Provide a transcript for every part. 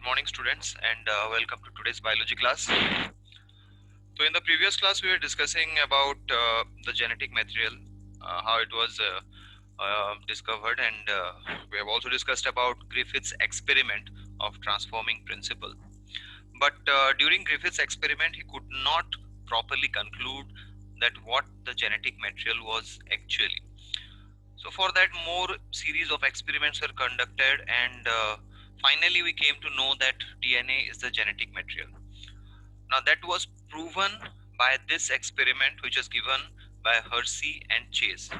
Good morning, students, and welcome to today's biology class. So, in the previous class, we were discussing about the genetic material, how it was discovered, and we have also discussed about Griffith's experiment of transforming principle. But during Griffith's experiment, he could not properly conclude that what the genetic material was actually. So, for that, more series of experiments were conducted, and finally, we came to know that DNA is the genetic material. Now that was proven by this experiment which was given by Hersey and Chase.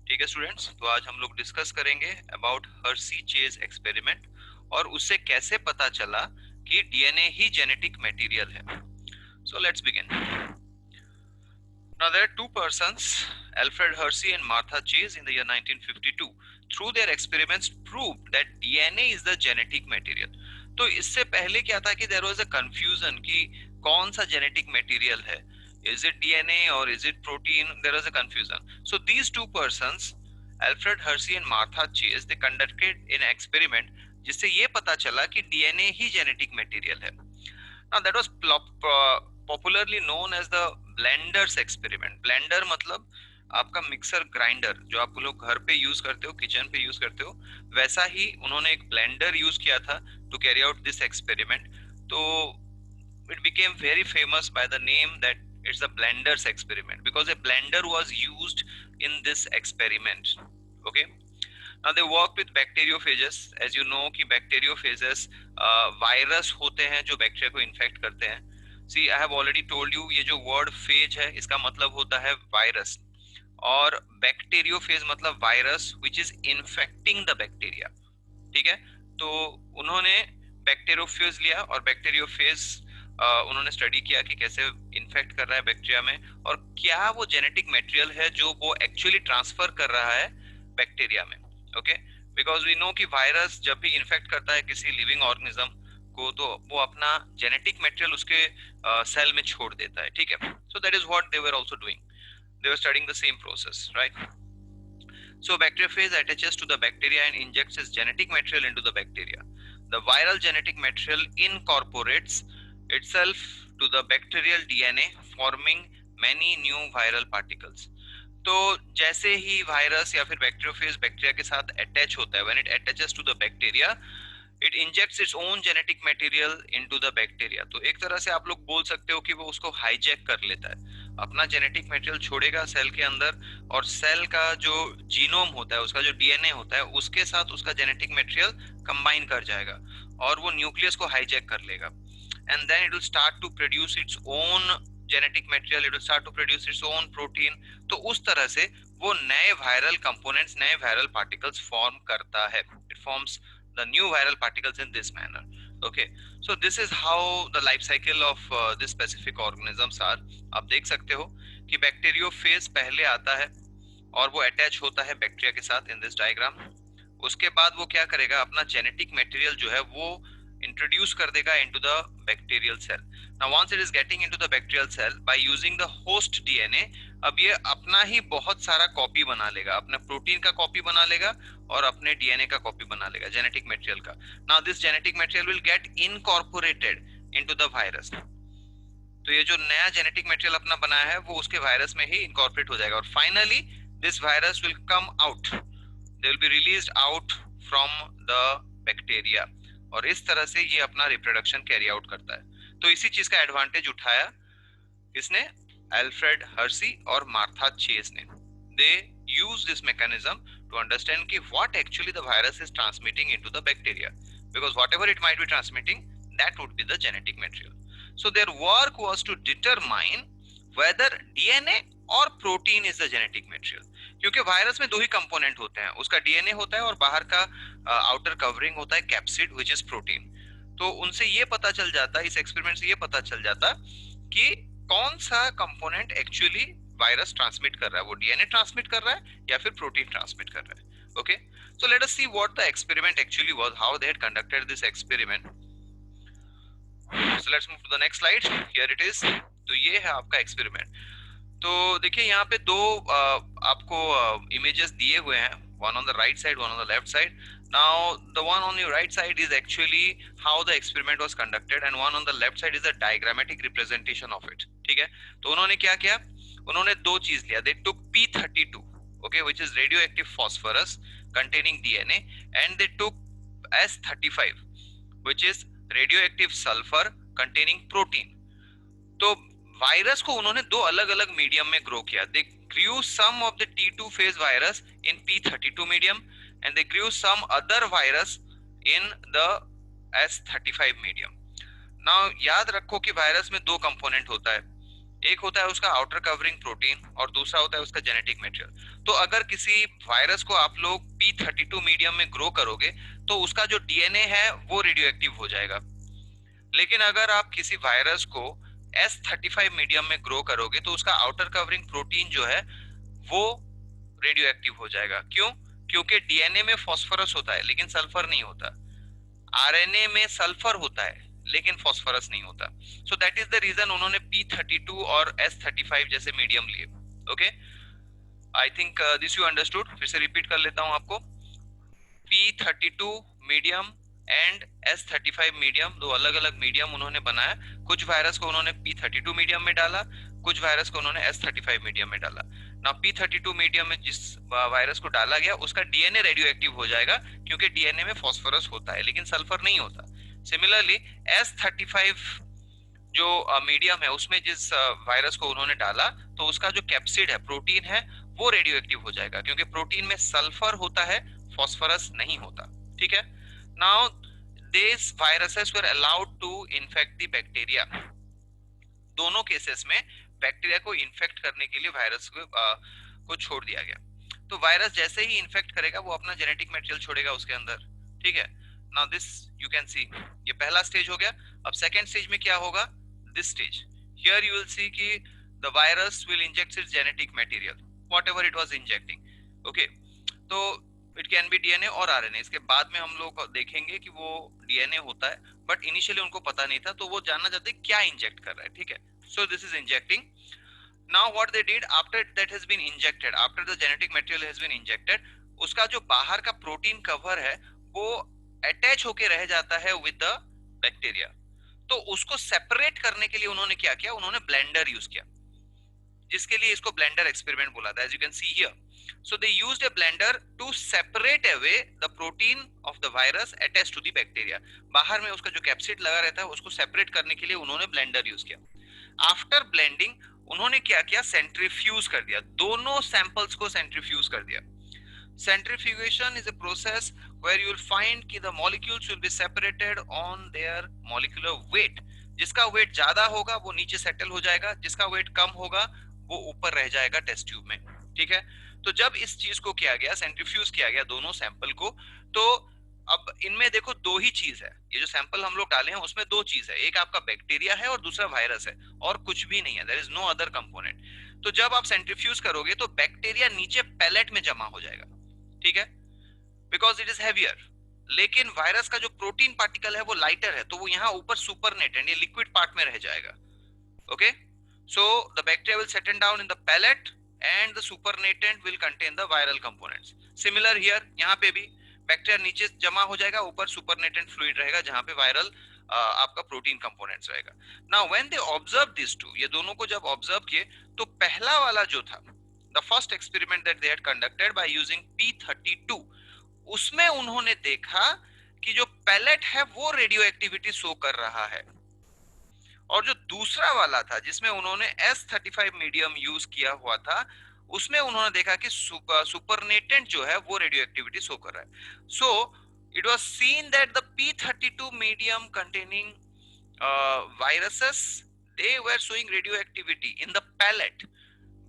ठीक है students, तो आज हम लोग discuss करेंगे about Hershey chase experiment और उससे कैसे पता चला कि डीएनए ही जेनेटिक मटेरियल है. So let's begin. Now there are two persons, Alfred Hersey and Martha Chase, in the year 1952, through their experiments proved that DNA is the genetic material. तो इससे पहले क्या था कि there was a confusion कि कौन सा genetic material है, is it DNA or is it protein? There was a confusion. So these two persons, Alfred Hersey and Martha Chase, they conducted an experiment जिससे ये पता चला कि DNA ही genetic material है. Now that was popularly known as the blenders experiment. Blender मतलब आपका mixer grinder जो आप लोग घर पे यूज करते हो, किचन पे यूज करते हो, वैसा ही उन्होंने एक ब्लेंडर यूज किया था to carry out this experiment. तो it became very famous by the name that it's the blender's experiment because a blender was used in this experiment. Okay. Now they work with bacteriophages. As you know कि bacteriophages virus होते हैं जो bacteria को infect करते हैं. See, I have already told you ये जो word phase है इसका मतलब होता है वायरस और बैक्टीरियोफेज मतलब virus which is infecting the bacteria. ठीक है. तो उन्होंने बैक्टीरियोफेज लिया और बैक्टीरियोफेज उन्होंने स्टडी किया कि कैसे इन्फेक्ट कर रहा है बैक्टीरिया में और क्या वो जेनेटिक मटेरियल है जो वो एक्चुअली ट्रांसफर कर रहा है बैक्टीरिया में. ओके. बिकॉज वी नो कि वायरस जब भी इन्फेक्ट करता है किसी लिविंग ऑर्गेनिज्म को तो वो अपना जेनेटिक मटेरियल उसके सेल में छोड़ देता है. ठीक है. सो that is what they were also doing. They were studying the same process, right? So bacteriophage attaches to the bacteria and injects its genetic material into the bacteria. The viral genetic material incorporates itself to the bacterial DNA, forming many new viral particles. तो जैसे ही virus या फिर bacteriophage bacteria के साथ attach होता है, when it attaches to the bacteria, it injects its own genetic material into the bacteria. तो एक तरह से आप लोग बोल सकते हो कि वो उसको हाईजैक कर लेता है, अपना जेनेटिक मटेरियल छोड़ेगा सेल के अंदर और सेल का जो जीनोम होता है, उसका जो डीएनए होता है, उसके साथ उसका जेनेटिक मटेरियल कंबाइन कर जाएगा और वो न्यूक्लियस को हाईजैक कर लेगा. And then it will start to produce its own genetic material, it will start to produce its own protein. तो उस तरह से वो नए वायरल कंपोनेंट्स, नए वायरल पार्टिकल्स फॉर्म करता है. It forms the new viral particles in this manner. Okay, so this is how the life cycle of this specific organisms are. आप देख सकते हो कि बैक्टीरियोफेज पहले आता है और वो अटैच होता है बैक्टीरिया के साथ in this diagram. उसके बाद वो क्या करेगा, अपना जेनेटिक मटेरियल जो है वो इंट्रोड्यूस कर देगा into the bacterial cell. Now once it is getting into the bacterial cell by using the host DNA, अब ये अपना ही बहुत सारा कॉपी बना लेगा, अपने प्रोटीन का कॉपी बना लेगा और अपने डीएनए का कॉपी बना लेगा जेनेटिक मटेरियल का. Now this genetic material will get incorporated into the virus. तो ये जो नया जेनेटिक मटेरियल अपना बनाया है वो उसके वायरस में ही इनकॉर्पोरेट हो जाएगा और finally this virus will come out, they will be released out from the bacteria और इस तरह से ये अपना रिप्रोडक्शन कैरी आउट करता है. तो इसी चीज का एडवांटेज उठाया किसने, एल्फ्रेड हर्सी और मार्था चेस ने. दे use this mechanism to understand ki what actually the virus is transmitting into the bacteria, because whatever it might be transmitting, that would be the genetic material. So their work was to determine whether DNA और protein is the genetic material. क्योंकि virus में दो ही component होते हैं, उसका DNA होता है और बाहर का आउटर कवरिंग होता है कैप्सिड विच इज प्रोटीन. तो उनसे ये पता चल जाता, इस एक्सपेरिमेंट से ये पता चल जाता कि कौन सा कंपोनेंट एक्चुअली वायरस ट्रांसमिट कर रहा है, वो डीएनए ट्रांसमिट कर रहा है या फिर प्रोटीन ट्रांसमिट कर रहा है. Okay, so let us see what the experiment actually was, how they had conducted this experiment. So let's move to the next slide. Here it is. तो ये है आपका एक्सपेरिमेंट. तो देखिए यहाँ पे दो आपको इमेजेस दिए हुए हैं, one on the right side, one on the left side. Now, the one on your right side is actually how the experiment was conducted, and one on the left side is a diagrammatic representation of it. ठीक है? तो उन्होंने क्या किया? उन्होंने दो चीज लिया. They took P32, okay, which is radioactive phosphorus containing DNA, and they took S35, which is radioactive sulfur containing protein. तो वायरस को उन्होंने दो अलग अलग मीडियम में ग्रो किया. दे grew some of the T2 phase virus in P32 medium and they grew some other virus in the S35 medium. Now याद रखो कि वायरस में दो कंपोनेंट होता है. एक होता है उसका आउटर कवरिंग प्रोटीन और दूसरा होता है उसका जेनेटिक मटेरियल. तो अगर किसी वायरस को आप लोग P32 मीडियम में ग्रो करोगे तो उसका जो डीएनए है वो रेडियो एक्टिव हो जाएगा. लेकिन अगर आप किसी वायरस को S35 मीडियम में ग्रो करोगे तो उसका आउटर कवरिंग प्रोटीन जो है वो रेडियो एक्टिव हो जाएगा. क्यों? क्योंकि डीएनए में फास्फोरस होता है लेकिन सल्फर नहीं होता. आरएनए में सल्फर होता है लेकिन फास्फोरस नहीं होता. So that is the reason उन्होंने P32 और S35 जैसे मीडियम लिए. Okay, I think this you understood. फिर से रिपीट कर लेता हूं आपको. P32 medium and S35 medium, दो अलग अलग मीडियम उन्होंने बनाया. कुछ वायरस को उन्होंने P32 मीडियम में डाला, कुछ वायरस को उन्होंने S35 मीडियम में डाला. ना P32 मीडियम में जिस वायरस को डाला गया उसका डीएनए रेडियो एक्टिव हो जाएगा क्योंकि डीएनए में फास्फोरस होता है लेकिन सल्फर नहीं होता. सिमिलरली S35 जो मीडियम है उसमें जिस वायरस को उन्होंने डाला तो उसका जो कैप्सिड है, प्रोटीन है, वो रेडियो एक्टिव हो जाएगा क्योंकि प्रोटीन में सल्फर होता है, फास्फोरस नहीं होता. ठीक है. Now these viruses were allowed to infect the bacteria. दोनों केसेस में बैक्टीरिया को इन्फेक्ट करने के लिए वायरस को छोड़ दिया गया. तो वायरस जैसे ही इन्फेक्ट करेगा वो अपना जेनेटिक मटेरियल छोड़ेगा उसके अंदर. ठीक है. नाउ दिस यू कैन सी, ये पहला स्टेज हो गया. अब सेकेंड स्टेज में क्या होगा? This stage here you will see कि the virus will inject its genetic material whatever it was injecting. Okay, तो इट कैन बी डीएनए और आरएनए. इसके बाद में हम लोग देखेंगे कि वो डीएनए होता है, बट इनिशियली उनको पता नहीं था तो वो जानना चाहते हैं क्या इंजेक्ट कर रहा है. ठीक है. So this is injecting. Now what they did after that has been injected, after the genetic material has been injected, उसका जो बाहर का प्रोटीन कवर है वो अटैच होके रह जाता है विद द बैक्टीरिया. तो उसको सेपरेट करने के लिए उन्होंने क्या किया? उन्होंने ब्लेंडर यूज किया, जिसके लिए इसको ब्लेंडर एक्सपेरिमेंट बोला था. As you can see here, so they used a blender to separate away the protein of the virus attached to the bacteria. बाहर में उसका जो कैप्सिड लगा रहता है उसको सेपरेट करने के लिए उन्होंने ब्लेंडर यूज किया. आफ्टर ब्लेंडिंग उन्होंने क्या किया? सेंट्रीफ्यूज कर दिया. दोनों सैंपल्स को सेंट्रीफ्यूज कर दिया. Centrifugation is a process where you will find कि the molecules will be separated on their molecular weight. जिसका वेट ज्यादा होगा वो नीचे सेटल हो जाएगा, जिसका वेट कम होगा वो ऊपर रह जाएगा टेस्ट ट्यूब में. ठीक है. तो जब इस चीज को किया गया, सेंट्रीफ्यूज किया गया दोनों सैंपल को, तो अब इनमें देखो दो ही चीज है. ये जो सैंपल हम लोग डाले हैं उसमें दो चीज है, एक आपका बैक्टीरिया है और दूसरा वायरस है, और कुछ भी नहीं है. There is no other component. तो जब आप सेंट्रीफ्यूज करोगे तो बैक्टीरिया नीचे पैलेट में जमा हो जाएगा. ठीक है, बिकॉज इट इज हैवियर. लेकिन वायरस का जो प्रोटीन पार्टिकल है वो लाइटर है, तो वो यहाँ ऊपर सुपरनेटेंट ये लिक्विड पार्ट में रह जाएगा. Okay, so the bacteria will settle down in the pellet and the supernatant will contain the viral components. Similar here, यहाँ पे भी बैक्टीरिया नीचे जमा हो जाएगा, ऊपर सुपरनेटेंट फ्लूइड रहेगा जहाँ पे वायरल आपका प्रोटीन कंपोनेंट्स रहेगा. Now when they observed these two, ये दोनों को जब ऑब्जर्व किए तो पहला वाला जो था, the first experiment that they had conducted by using P32, उसमें उन्होंने देखा कि जो पैलेट है वो रेडियो एक्टिविटी शो कर रहा है, और जो दूसरा वाला था जिसमें उन्होंने S35 मीडियम यूज किया हुआ था उसमें उन्होंने देखा कि सुपरनेटेंट जो है वो रेडियो एक्टिविटी शो कर रहा है. So it was seen that the P32 medium containing viruses, they were showing radioactivity in the pellet,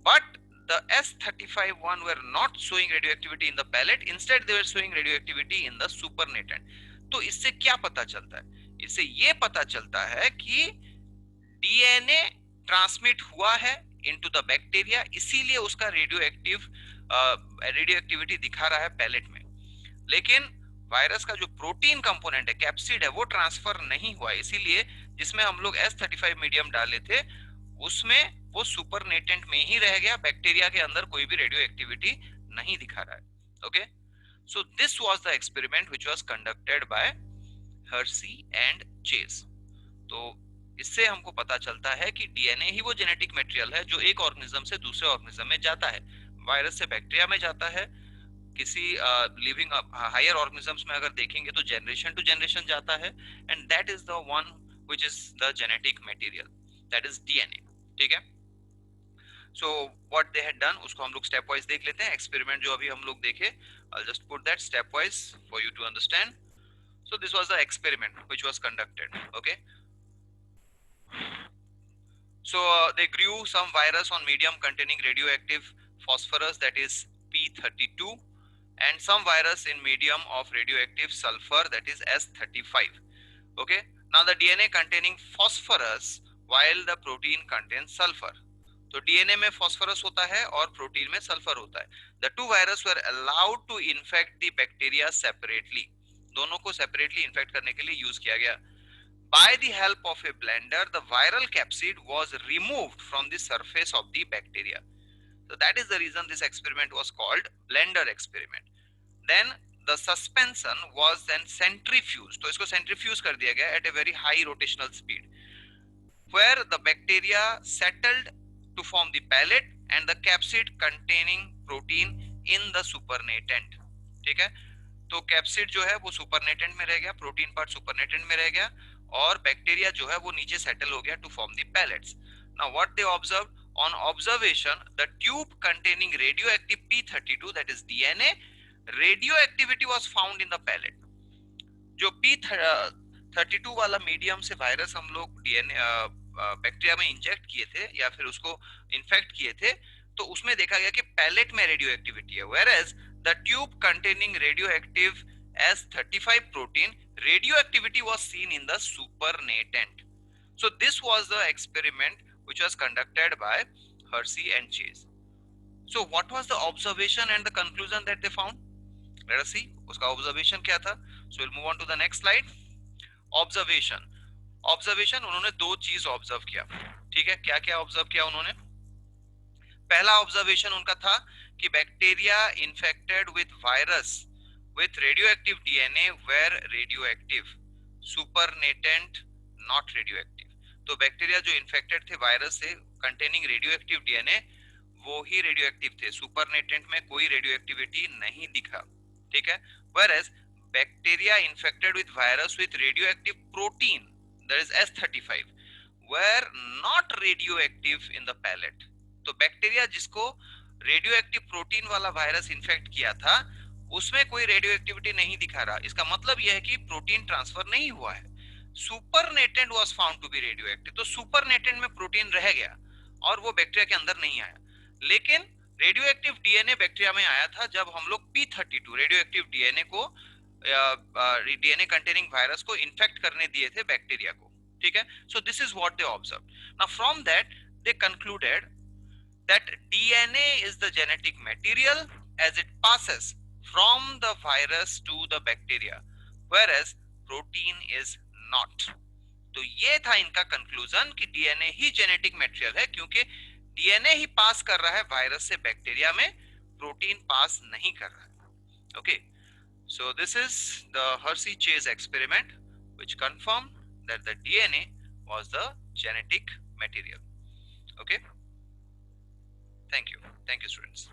but the S35 one were not showing radioactivity in the pellet, instead they were showing radioactivity in the supernatant. तो इससे क्या पता चलता है? इससे ये पता चलता है कि डीएनए ट्रांसमिट हुआ है इनटू द बैक्टीरिया, इसीलिए उसका रेडियो एक्टिविटी दिखा रहा है पैलेट में. लेकिन वायरस का जो प्रोटीन कंपोनेंट है, कैप्सिड है, वो ट्रांसफर नहीं हुआ, इसीलिए जिसमें हम लोग S35 मीडियम डाले थे उसमें वो सुपरनेटेंट में ही रह गया, बैक्टीरिया के अंदर कोई भी रेडियो एक्टिविटी नहीं दिखा रहा है. Okay, So this was the experiment which was conducted by Hersey and Chase. तो इससे हमको पता चलता है कि डीएनए ही वो जेनेटिक मटेरियल है जो एक ऑर्गेनिज्म से दूसरे ऑर्गेनिज्म में जाता है। वायरस से बैक्टीरिया में जाता है, किसी लिविंग हायर ऑर्गेनिजम्स में अगर देखेंगे तो जनरेशन टू जनरेशन जाता है, and that is the one which is the genetic material, that is DNA. ठीक है, so what they had done उसको हम लोग स्टेप वाइज देख लेते हैं। एक्सपेरिमेंट जो अभी हम लोग देखे, I just put that step wise for you to understand. So this was the experiment which was conducted. Okay, so they grew some virus on medium containing radioactive phosphorus, that is P32, and some virus in medium of radioactive sulfur, that is S35. Okay, now the DNA containing phosphorus while the protein contains sulfur. तो DNA में phosphorus होता है और protein में sulphur होता है। The two virus were allowed to infect the bacteria separately. दोनों को सेपरेटली इन्फेक्ट करने के लिए यूज किया गया। By the help of a blender, the viral capsid was removed from the surface of the bacteria. So that is the reason this experiment was called blender experiment. Then the suspension was then centrifuged. तो इसको centrifuge कर दिया गया at a very high rotational speed, where the bacteria settled to form the pellet and the capsid containing protein in the supernatant. ठीक है, तो capsid जो है वो सुपरनेटेंट में रह गया, प्रोटीन पार्ट सुपरनेटेंट में रह गया, और बैक्टीरिया जो है वो नीचे सेटल हो गया to form the pellets. Now what they observe on observation, the tube containing radioactive P32, that is DNA, radioactivity was found in the pellet. जो P32 वाला मीडियम से वायरस हम लोग डीएनए बैक्टीरिया में इंजेक्ट किए थे या फिर उसको इन्फेक्ट किए थे, तो उसमें देखा गया कि पैलेट में रेडियो एक्टिविटी है, whereas the tube containing radioactive S35 protein, radioactivity was seen in the supernatant. So this was the experiment which was conducted by Hersey and Chase. So what was the observation and the conclusion that they found? Let us see उसका observation क्या था. So we'll move on to the next slide. Observation. Observation, उन्होंने दो चीज observe किया। ठीक है, क्या क्या ऑब्जर्व किया उन्होंने? पहला ऑब्जर्वेशन उनका था कि bacteria infected with virus with radioactive DNA were radioactive, supernatant not radioactive. तो बैक्टीरिया जो इन्फेक्टेड थे वायरस से कंटेनिंग रेडियोएक्टिव डीएनए, वो ही रेडियोएक्टिव थे, सुपरनेटेंट में कोई रेडियोएक्टिविटी नहीं दिखा। ठीक है, whereas bacteria infected with virus with radioactive protein, that is S35, were not radioactive in the pellet. तो बैक्टीरिया जिसको रेडियोएक्टिव प्रोटीन वाला वायरस इन्फेक्ट किया था उसमें कोई रेडियोएक्टिविटी नहीं दिखा रहा। इसका मतलब यह है कि प्रोटीन ट्रांसफर नहीं हुआ है। Supernatant was found to be radioactive, तो सुपरनेटेंट में प्रोटीन रह गया और वो बैक्टीरिया के अंदर नहीं आया। लेकिन रेडियोएक्टिव डीएनए बैक्टीरिया में आया था जब हम लोग P32 रेडियोएक्टिव डीएनए को डीएनए कंटेनिंग वायरस को इन्फेक्ट करने दिए थे बैक्टीरिया को। ठीक है, so this is what they observe. Now from that they concluded that DNA is the genetic material as it passes from the virus to the bacteria, whereas protein is not. तो ये था इनका conclusion कि DNA ही genetic material है, क्योंकि DNA ही पास कर रहा है वायरस से बैक्टीरिया में, प्रोटीन पास नहीं कर रहा है। Okay, so this is the Hersey-Chase experiment which confirmed that the DNA was the genetic material. Okay, thank you students.